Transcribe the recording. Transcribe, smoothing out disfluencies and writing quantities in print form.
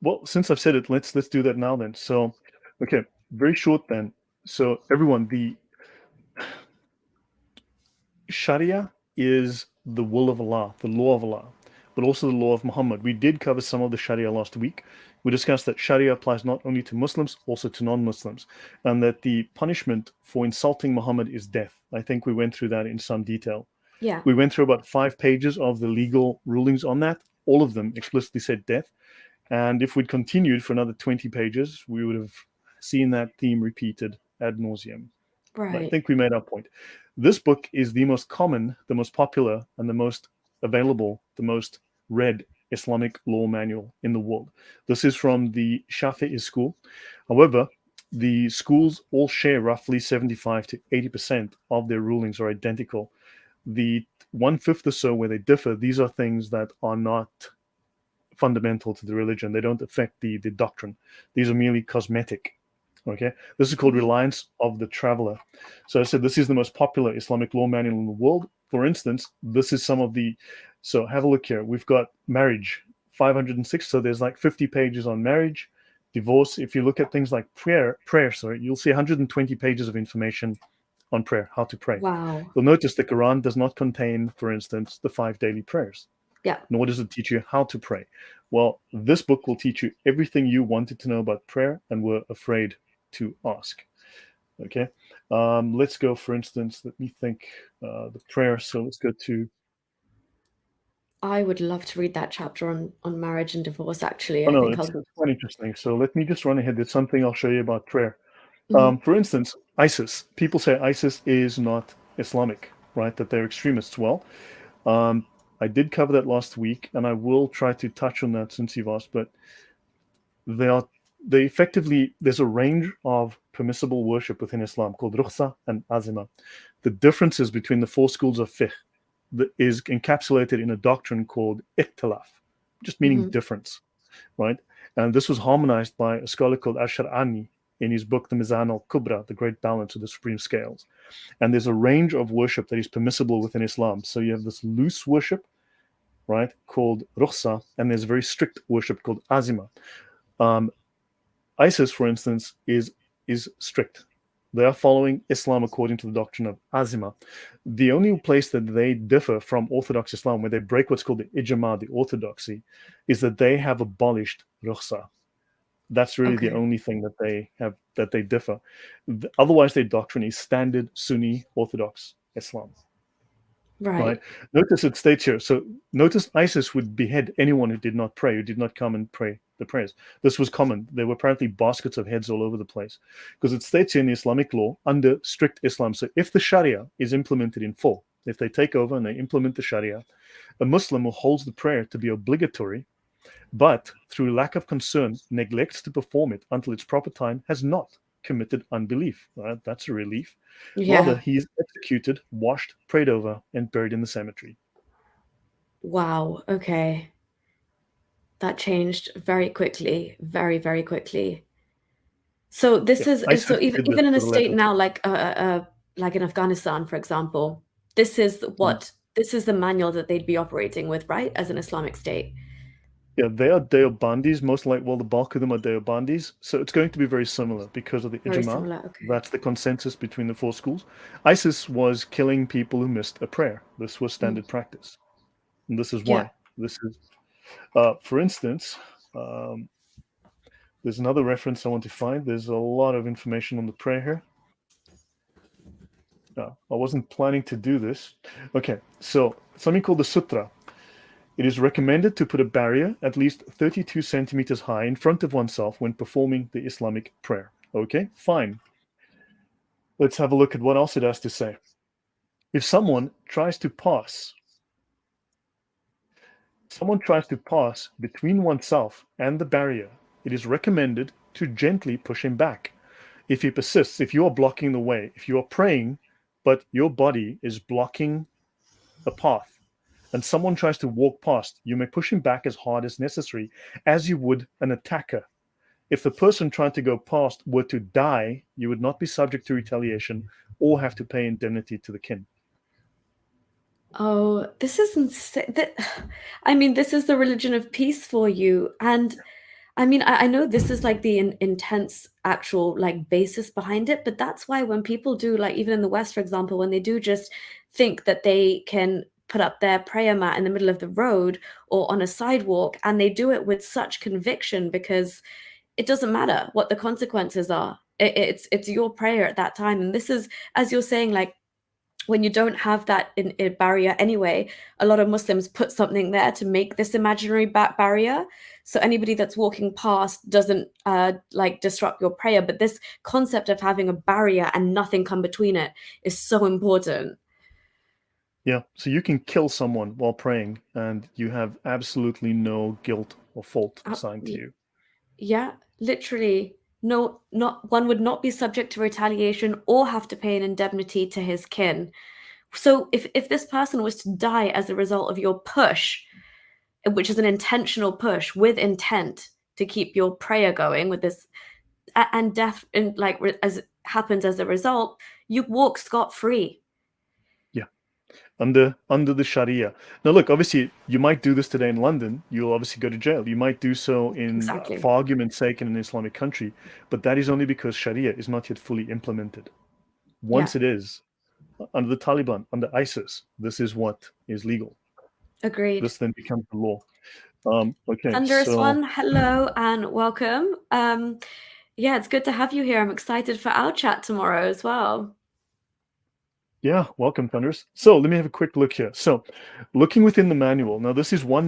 Well, since I've said it, let's do that now then. So, okay, very short then. So everyone, the Sharia is the will of Allah, the law of Allah, but also the law of Muhammad. We did cover some of the Sharia last week. We discussed that Sharia applies not only to Muslims, also to non-Muslims, and that the punishment for insulting Muhammad is death. I think we went through that in some detail. Yeah. We went through about 5 pages of the legal rulings on that. All of them explicitly said death. And if we'd continued for another 20 pages, we would have seen that theme repeated ad nauseum. But I Right. think we made our point. This book is the most common, the most popular, and the most available, the most read Islamic law manual in the world. This is from the Shafi'i school. However, the schools all share roughly 75 to 80% of their rulings are identical. The 1/5 or so where they differ, these are things that are not fundamental to the religion. They don't affect the doctrine. These are merely cosmetic. Okay, this is called Mhm. Reliance of the Traveler. So I said this is the most popular Islamic law manual in the world. For instance, this is some of the. So have a look here. We've got marriage, 506. So there's like 50 pages on marriage, divorce. If you look at things like prayer, sorry, you'll see 120 pages of information on prayer, how to pray. Wow. You'll notice the Quran does not contain, for instance, the 5 daily prayers, Yeah. nor does it teach you how to pray. Well, this book will teach you everything you wanted to know about prayer and were afraid to ask. Okay, let's go, for instance, let me think, the prayer. So let's go to. I would love to read that chapter on marriage and divorce, actually. Oh I no, think it's, I'll. it's quite interesting. So let me just run ahead. There's something I'll show you about prayer. Mhm. For instance, ISIS. People say ISIS is not Islamic, right? That they're extremists. Well, um, I did cover that last week, and I will try to touch on that since you've asked. But they are they effectively there's a range of permissible worship within Islam called rukhsa and azima. The differences between the 4 schools of fiqh that is encapsulated in a doctrine called ikhtilaf, just meaning Mhm. difference, right? And this was harmonized by a scholar called Ash-Shar'ani in his book, The Mizan al-Kubra, The Great Balance of the Supreme Scales. And there's a range of worship that is permissible within Islam. So you have this loose worship, right, called rukhsa, and there's very strict worship called azima. Um, ISIS, for instance, is strict. They are following Islam according to the doctrine of Azima. The only place that they differ from Orthodox Islam, where they break what's called the ijma, the orthodoxy, is that they have abolished rukhsa. That's really the Okay. only thing that they have, that they differ. Otherwise, their doctrine is standard Sunni Orthodox Islam. Right. Right. Notice it states here. So notice ISIS would behead anyone who did not pray, who did not come and pray the prayers. This was common. There were apparently baskets of heads all over the place because it states here in the Islamic law under strict Islam. So if the Sharia is implemented in full, if they take over and they implement the Sharia, a Muslim who holds the prayer to be obligatory, but through lack of concern neglects to perform it until its proper time, has not committed unbelief. Right? That's a relief. Rather, Yeah. he is executed, washed, prayed over, and buried in the cemetery. Wow. Okay. That changed very quickly, very, very quickly. So this Yeah, is ISIS so even did this even in to a the state letter. now like in Afghanistan, for example, Mm. this is the manual that they'd be operating with, right? As an Islamic state. Yeah, they are Deobandis, most like, well, the bulk of them are Deobandis. So it's going to be very similar because of the Very Ijma. similar. Okay. That's the consensus between the 4 schools. ISIS was killing people who missed a prayer. This was Mm. standard practice. And this is Yeah. why. This is, for instance, um, there's another reference I want to find. There's a lot of information on the prayer here. No, I wasn't planning to do this. Okay, so something called the Sutra. It is recommended to put a barrier at least 32 centimeters high in front of oneself when performing the Islamic prayer. Okay, fine. Let's have a look at what else it has to say. If someone tries to pass between oneself and the barrier, it is recommended to gently push him back. If he persists, if you are blocking the way, if you are praying, but your body is blocking a path, and someone tries to walk past, you may push him back as hard as necessary, as you would an attacker. If the person trying to go past were to die, you would not be subject to retaliation or have to pay indemnity to the kin. Oh, this is insane. I mean, this is the religion of peace for you. And I mean, I know this is like the intense actual like basis behind it, but that's why when people do, like even in the West, for example, when they do just think that they can put up their prayer mat in the middle of the road or on a sidewalk, and they do it with such conviction because it doesn't matter what the consequences are. It's your prayer at that time, and this is, as you're saying, like when you don't have that in barrier anyway, a lot of Muslims put something there to make this imaginary barrier. So anybody that's walking past doesn't like disrupt your prayer. But this concept of having a barrier and nothing come between it is so important. Yeah, so you can kill someone while praying, and you have absolutely no guilt or fault assigned to you. Yeah, literally. No, not one would not be subject to retaliation or have to pay an indemnity to his kin. So if this person was to die as a result of your push, which is an intentional push with intent to keep your prayer going with this, and death in like as happens as a result, you walk scot-free. Yeah, under the Sharia. Now, look, obviously, you might do this today in London. You'll obviously go to jail. You might do so in, Exactly. for argument's sake, in an Islamic country, but that is only because Sharia is not yet fully implemented. Yeah, Once it is, under the Taliban, under ISIS, this is what is legal. agreed. This then becomes the law. Okay, Thunderous so One, hello and welcome. Yeah, it's good to have you here. I'm excited for our chat tomorrow as well. yeah, welcome, Thunders. So let me have a quick look here. So, looking within the manual. Now, this is one